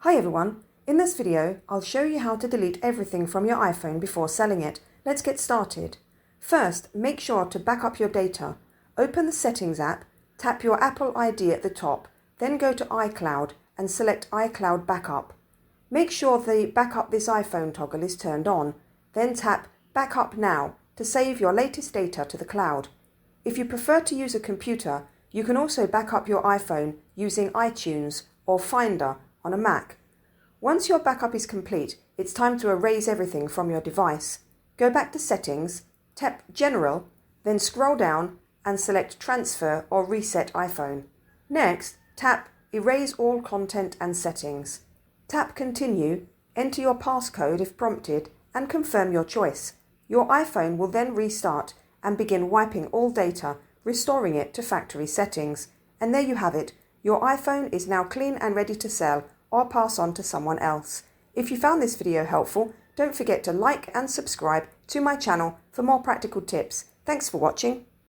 Hi everyone, in this video I'll show you how to delete everything from your iPhone before selling it. Let's get started. First, make sure to back up your data. Open the Settings app, tap your Apple ID at the top, then go to iCloud and select iCloud Backup. Make sure the Backup this iPhone toggle is turned on, then tap Backup Now to save your latest data to the cloud. If you prefer to use a computer, you can also back up your iPhone using iTunes or Finder on a Mac. Once your backup is complete, it's time to erase everything from your device. Go back to Settings, tap General, then scroll down and select Transfer or Reset iPhone. Next, tap Erase all content and settings. Tap Continue, enter your passcode if prompted, and confirm your choice. Your iPhone will then restart and begin wiping all data, restoring it to factory settings. And there you have it. Your iPhone is now clean and ready to sell or pass on to someone else. If you found this video helpful, don't forget to like and subscribe to my channel for more practical tips. Thanks for watching.